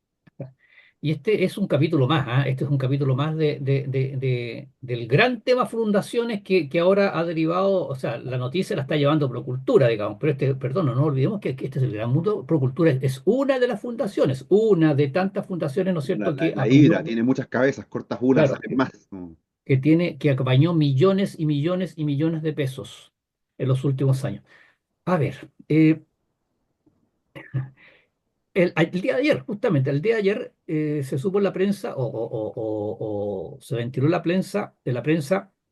Y este es un capítulo más, este es un capítulo más del gran tema fundaciones que ahora ha derivado, o sea, la noticia la está llevando Procultura, digamos, pero perdón, no olvidemos que este es el gran mundo, Procultura es una de las fundaciones, una de tantas fundaciones, ¿no es La, cierto?, la, que la apañó, hidra tiene muchas cabezas, cortas una, claro, salen más. No, que apañó millones y millones y millones de pesos en los últimos años. A ver, el día de ayer, justamente, el día de ayer se supo en la prensa o se ventiló en la prensa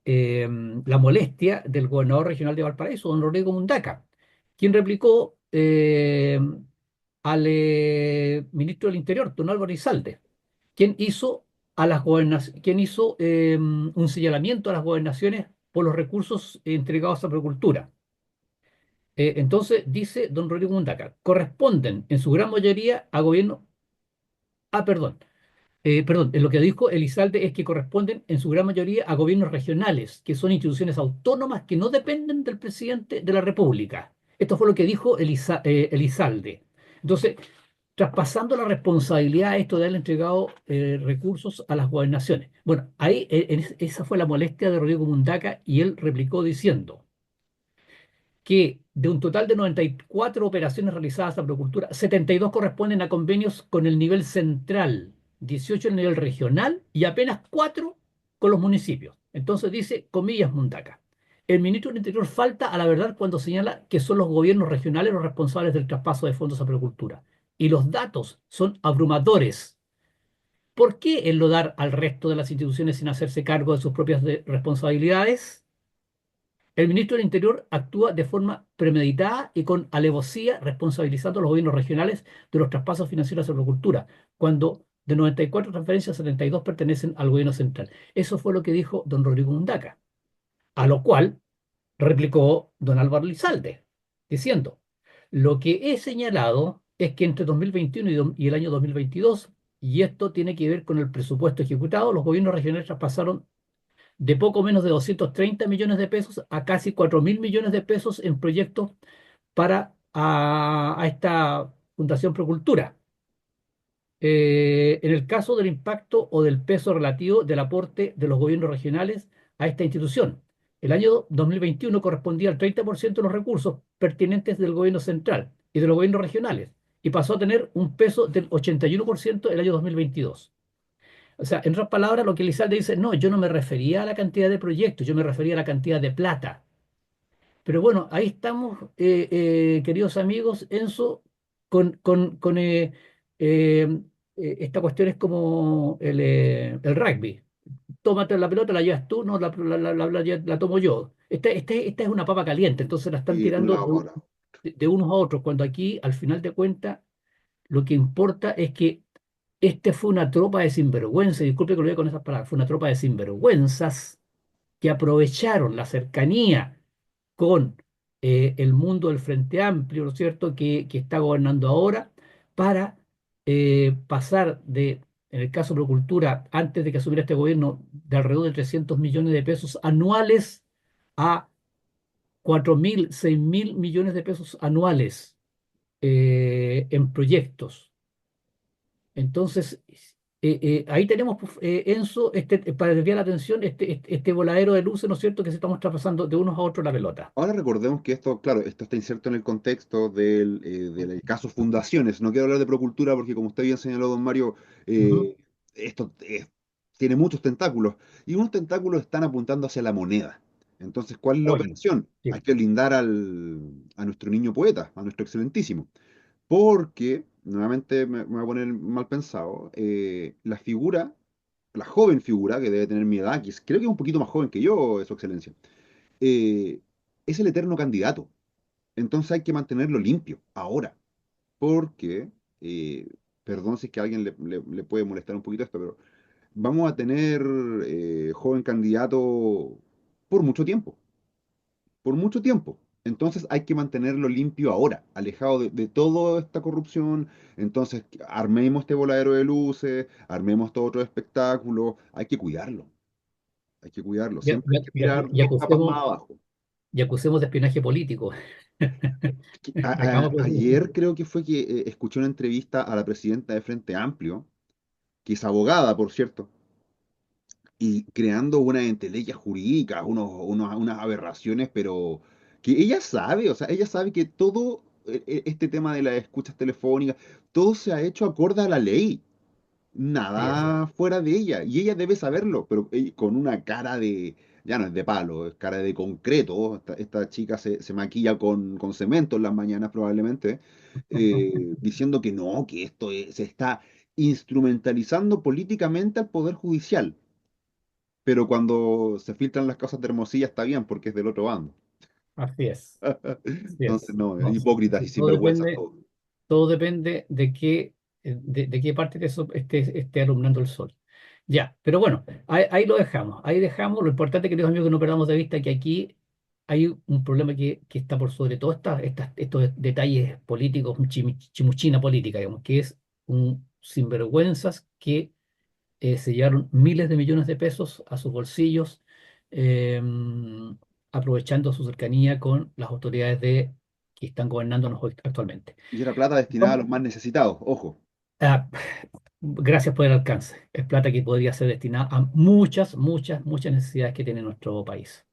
la molestia del gobernador regional de Valparaíso, don Rodrigo Mundaca, quien replicó al ministro del Interior, don Álvaro Izalde, quien hizo, quien hizo un señalamiento a las gobernaciones por los recursos entregados a Procultura. Entonces, dice don Rodrigo Mundaca, corresponden en su gran mayoría a gobierno. Perdón, lo que dijo Elizalde es que corresponden en su gran mayoría a gobiernos regionales, que son instituciones autónomas que no dependen del presidente de la República. Esto fue lo que dijo Elizalde. Entonces, traspasando la responsabilidad a esto de haberle entregado recursos a las gobernaciones. Bueno, ahí esa fue la molestia de Rodrigo Mundaca y él replicó diciendo que de un total de 94 operaciones realizadas a Procultura, 72 corresponden a convenios con el nivel central, 18 en el nivel regional y apenas 4 con los municipios. Entonces dice, comillas, Mundaca. El ministro del Interior falta a la verdad cuando señala que son los gobiernos regionales los responsables del traspaso de fondos a Procultura. Y los datos son abrumadores. ¿Por qué enlodar al resto de las instituciones sin hacerse cargo de sus propias responsabilidades? El ministro del Interior actúa de forma premeditada y con alevosía, responsabilizando a los gobiernos regionales de los traspasos financieros a la agricultura, cuando de 94 transferencias, 72 pertenecen al gobierno central. Eso fue lo que dijo don Rodrigo Mundaca, a lo cual replicó don Álvaro Lizalde, diciendo, lo que he señalado es que entre 2021 y el año 2022, y esto tiene que ver con el presupuesto ejecutado, los gobiernos regionales traspasaron de poco menos de 230 millones de pesos a casi 4.000 millones de pesos en proyectos para a esta Fundación Procultura. En el caso del impacto o del peso relativo del aporte de los gobiernos regionales a esta institución. El año 2021 correspondía al 30% de los recursos pertinentes del gobierno central y de los gobiernos regionales y pasó a tener un peso del 81% el año 2022. O sea, en otras palabras, lo que Elizalde dice, no, yo no me refería a la cantidad de proyectos, yo me refería a la cantidad de plata. Pero bueno, ahí estamos, queridos amigos, Enzo, con eh, esta cuestión es como el rugby. Tómate la pelota, la llevas tú, no, la tomo yo. Esta es una papa caliente, entonces la están Y de un tirando lado para otro. de unos a otros, cuando aquí, al final de cuentas, lo que importa es que este fue una tropa de sinvergüenzas, disculpe que lo diga con esas palabras, fue una tropa de sinvergüenzas que aprovecharon la cercanía con el mundo del Frente Amplio, ¿no es cierto?, que está gobernando ahora, para pasar en el caso de Procultura, antes de que asumiera este gobierno, de alrededor de 300 millones de pesos anuales a 4.000, 6.000 millones de pesos anuales en proyectos. Entonces, ahí tenemos, pues, Enzo, para desviar la atención, este voladero de luces, ¿no es cierto?, que se estamos traspasando de unos a otros la pelota. Ahora recordemos que esto, claro, esto está inserto en el contexto del caso Fundaciones. No quiero hablar de Procultura porque, como usted bien señaló, don Mario, Ujú. eh, esto tiene muchos tentáculos y unos tentáculos están apuntando hacia la moneda. Entonces, ¿cuál es la Oye, operación? sí, Hay que blindar a nuestro niño poeta, a nuestro excelentísimo. Porque, nuevamente me voy a poner mal pensado, la figura, la joven figura que debe tener mi edad, creo que es un poquito más joven que yo, su excelencia, eh, es el eterno candidato. Entonces hay que mantenerlo limpio ahora, porque, eh, perdón si es que a alguien le puede molestar un poquito esto, pero vamos a tener joven candidato por mucho tiempo, por mucho tiempo. Entonces hay que mantenerlo limpio ahora, alejado de toda esta corrupción. Entonces armemos este voladero de luces, armemos todo otro espectáculo. Hay que cuidarlo, hay que cuidarlo. ya, Siempre hay que mirar ya dos capas más acusemos, abajo. ya acusemos de espionaje político. Acabamos Ayer creo que fue que escuché una entrevista a la presidenta de Frente Amplio, que es abogada, por cierto, y creando una entelequia jurídica, unas aberraciones, pero que ella sabe, o sea, ella sabe que todo este tema de las escuchas telefónicas, todo se ha hecho acorde a la ley, sí, así es. nada fuera de ella, y ella debe saberlo, pero con una cara de, ya no es de palo, es cara de concreto. Esta chica se maquilla con cemento en las mañanas probablemente, diciendo que no, que se está instrumentalizando políticamente al Poder Judicial, pero cuando se filtran las cosas de Hermosilla está bien porque es del otro bando. Así es. Así Entonces, es. no, No, hipócritas sí, y sinvergüenzas todos. todo depende de qué parte esté alumnando el sol. Ya, pero bueno, ahí lo dejamos, ahí dejamos. Lo importante, queridos amigos, que no perdamos de vista que aquí hay un problema que está por sobre todo estos detalles políticos, chimuchina política, digamos, que es un sinvergüenzas que se llevaron miles de millones de pesos a sus bolsillos, eh, aprovechando su cercanía con las autoridades que están gobernándonos actualmente. Y era plata destinada a Vamos- los más necesitados, ojo. ah, Gracias por el alcance. Es plata que podría ser destinada a muchas, muchas, muchas necesidades que tiene nuestro país.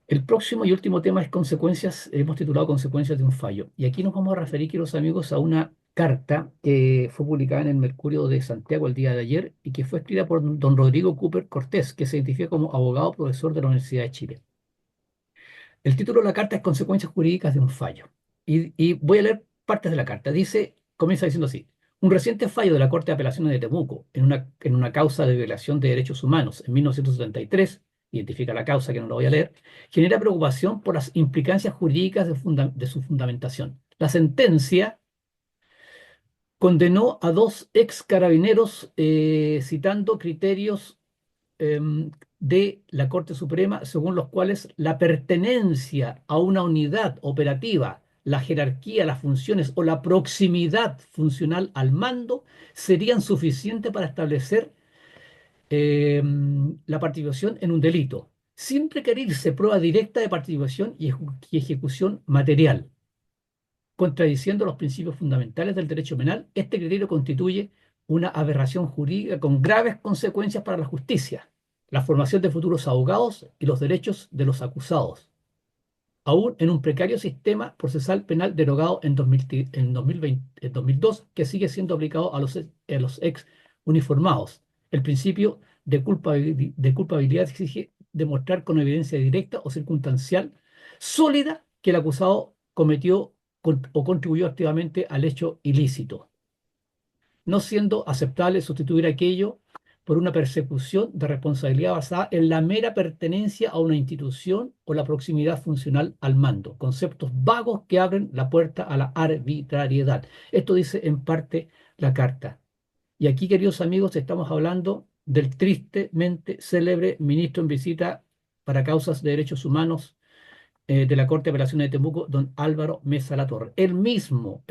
El próximo y último tema es consecuencias, hemos titulado Consecuencias de un fallo. Y aquí nos vamos a referir, queridos amigos, a una carta que fue publicada en el Mercurio de Santiago el día de ayer y que fue escrita por don Rodrigo Cooper Cortés, que se identifica como abogado profesor de la Universidad de Chile. El título de la carta es Consecuencias jurídicas de un fallo. Y voy a leer partes de la carta. Comienza diciendo así. Un reciente fallo de la Corte de Apelaciones de Temuco en una causa de violación de derechos humanos en 1973, identifica la causa que no lo voy a leer, genera preocupación por las implicancias jurídicas de su fundamentación. La sentencia condenó a dos ex carabineros citando criterios de la Corte Suprema, según los cuales la pertenencia a una unidad operativa, la jerarquía, las funciones o la proximidad funcional al mando serían suficientes para establecer la participación en un delito, sin requerirse prueba directa de participación y ejecución material. Contradiciendo los principios fundamentales del derecho penal, este criterio constituye una aberración jurídica con graves consecuencias para la justicia, la formación de futuros abogados y los derechos de los acusados, aún en un precario sistema procesal penal derogado en 2002, que sigue siendo aplicado a los ex uniformados. El principio de culpabilidad exige demostrar con evidencia directa o circunstancial sólida que el acusado cometió o contribuyó activamente al hecho ilícito, no siendo aceptable sustituir aquello por una persecución de responsabilidad basada en la mera pertenencia a una institución o la proximidad funcional al mando, conceptos vagos que abren la puerta a la arbitrariedad. Esto dice en parte la carta. Y aquí, queridos amigos, estamos hablando del tristemente célebre ministro en visita para causas de derechos humanos de la Corte de Apelaciones de Temuco, don Álvaro Mesa Latorre. El mismo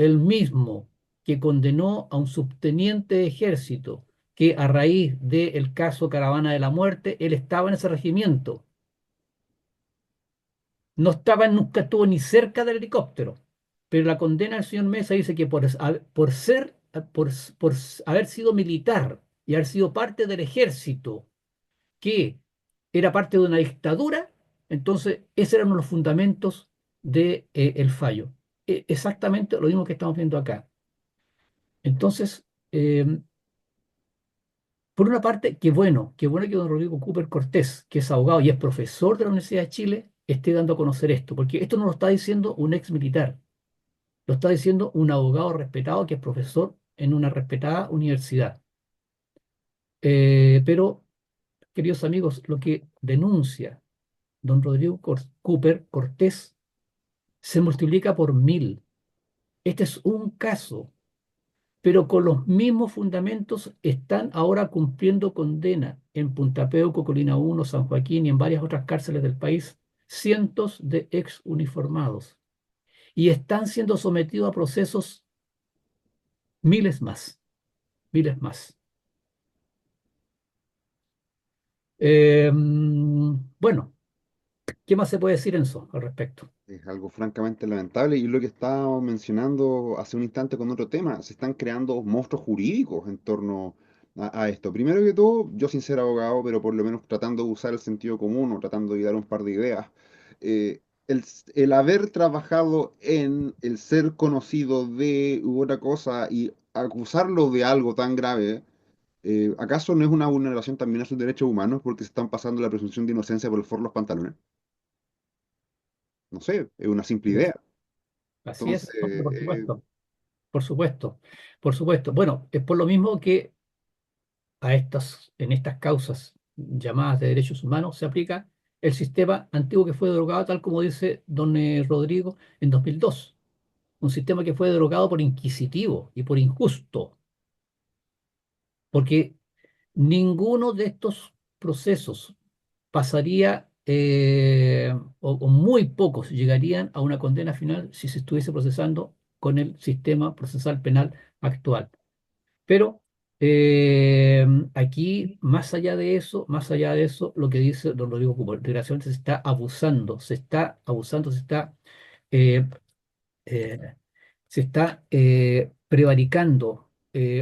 que condenó a un subteniente de ejército que a raíz del caso Caravana de la Muerte, él estaba en ese regimiento. No estaba, nunca estuvo ni cerca del helicóptero. Pero la condena del señor Mesa dice que por haber sido militar y haber sido parte del ejército que era parte de una dictadura, entonces esos eran los fundamentos del fallo. Exactamente lo mismo que estamos viendo acá. Entonces, por una parte, qué bueno que don Rodrigo Cooper Cortés, que es abogado y es profesor de la Universidad de Chile, esté dando a conocer esto, porque esto no lo está diciendo un ex militar, lo está diciendo un abogado respetado que es profesor en una respetada universidad. Pero, queridos amigos, lo que denuncia don Rodrigo Cooper Cortés se multiplica por 1000. Este es un caso, pero con los mismos fundamentos están ahora cumpliendo condena en Punta Peuco, Colina 1, San Joaquín y en varias otras cárceles del país, cientos de ex uniformados. Y están siendo sometidos a procesos miles más, miles más. Bueno, ¿qué más se puede decir en eso al respecto? Es algo francamente lamentable y lo que estábamos mencionando hace un instante con otro tema, se están creando monstruos jurídicos en torno a esto. Primero que todo, yo sin ser abogado, pero por lo menos tratando de usar el sentido común o tratando de dar un par de ideas, el haber trabajado en el ser conocido de u otra cosa y acusarlo de algo tan grave, ¿acaso no es una vulneración también a sus derechos humanos porque se están pasando la presunción de inocencia por el forro de los pantalones? No sé, es una simple Sí, idea. así Entonces, es, no, pero por supuesto, por supuesto, por supuesto. Bueno, es por lo mismo que en estas causas llamadas de derechos humanos se aplica el sistema antiguo que fue derogado, tal como dice don Rodrigo, en 2002. Un sistema que fue derogado por inquisitivo y por injusto, porque ninguno de estos procesos pasaría, o muy pocos llegarían a una condena final si se estuviese procesando con el sistema procesal penal actual. Pero aquí, más allá de eso, lo que dice don Rodrigo Cooper, desgraciadamente se está abusando, se está abusando, se está eh, eh, se está prevaricando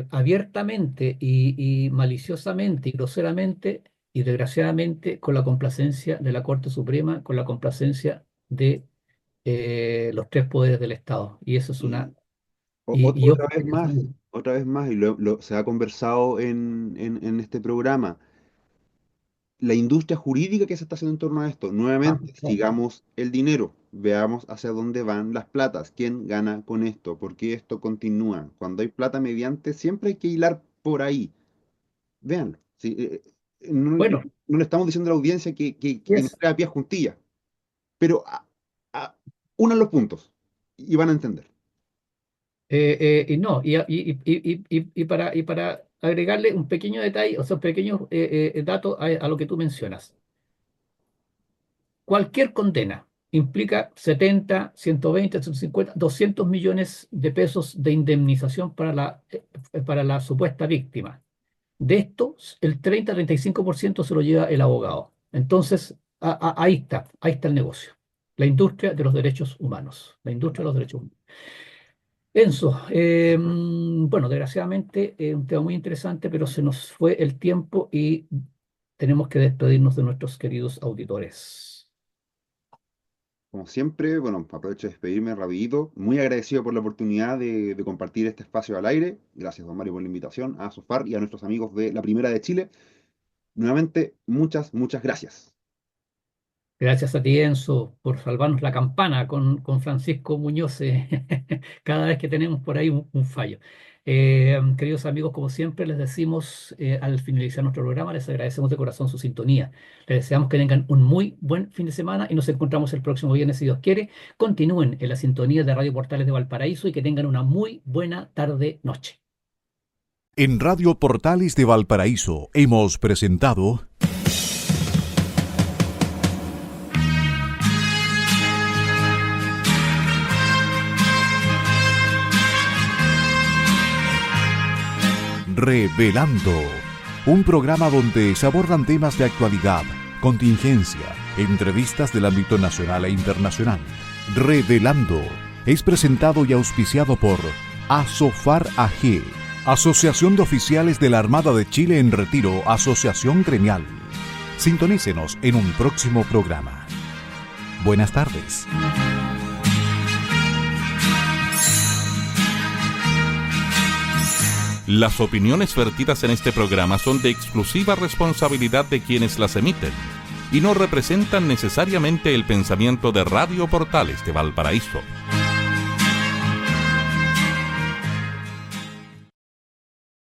abiertamente y maliciosamente y groseramente y desgraciadamente con la complacencia de la Corte Suprema, con la complacencia de los tres poderes del Estado. Y eso es una... Y Y yo creo que otra vez más, y se ha conversado en este programa, la industria jurídica que se está haciendo en torno a esto. Nuevamente, sigamos el dinero, veamos hacia dónde van las platas, quién gana con esto, por qué esto continúa. Cuando hay plata mediante, siempre hay que hilar por ahí. Véanlo. Sí, bueno, no le estamos diciendo a la audiencia que nos es, crea pies juntillas, pero unan los puntos y van a entender. y no, y para agregarle un pequeño detalle, o sea, un pequeño dato a lo que tú mencionas. Cualquier condena implica 70, 120, 150, 200 millones de pesos de indemnización para la supuesta víctima. De esto, el 30-35% se lo lleva el abogado. Entonces, ahí está el negocio. La industria de los derechos humanos. La industria de los derechos humanos. Enzo, bueno, desgraciadamente un tema muy interesante, pero se nos fue el tiempo y tenemos que despedirnos de nuestros queridos auditores. Como siempre, bueno, aprovecho de despedirme rapidito. Muy agradecido por la oportunidad de compartir este espacio al aire. Gracias, don Mario, por la invitación, a Sofar y a nuestros amigos de la Primera de Chile. Nuevamente, muchas gracias. Gracias a ti, Enzo, por salvarnos la campana con Francisco Muñoz cada vez que tenemos por ahí un fallo. Queridos amigos, como siempre, les decimos al finalizar nuestro programa, les agradecemos de corazón su sintonía. Les deseamos que tengan un muy buen fin de semana y nos encontramos el próximo viernes, si Dios quiere. Continúen en la sintonía de Radio Portales de Valparaíso y que tengan una muy buena tarde-noche. En Radio Portales de Valparaíso hemos presentado Revelando, un programa donde se abordan temas de actualidad, contingencia, entrevistas del ámbito nacional e internacional. Revelando es presentado y auspiciado por Asofar AG, Asociación de Oficiales de la Armada de Chile en Retiro, Asociación Gremial. Sintonícenos en un próximo programa. Buenas tardes. Las opiniones vertidas en este programa son de exclusiva responsabilidad de quienes las emiten y no representan necesariamente el pensamiento de Radio Portales de Valparaíso.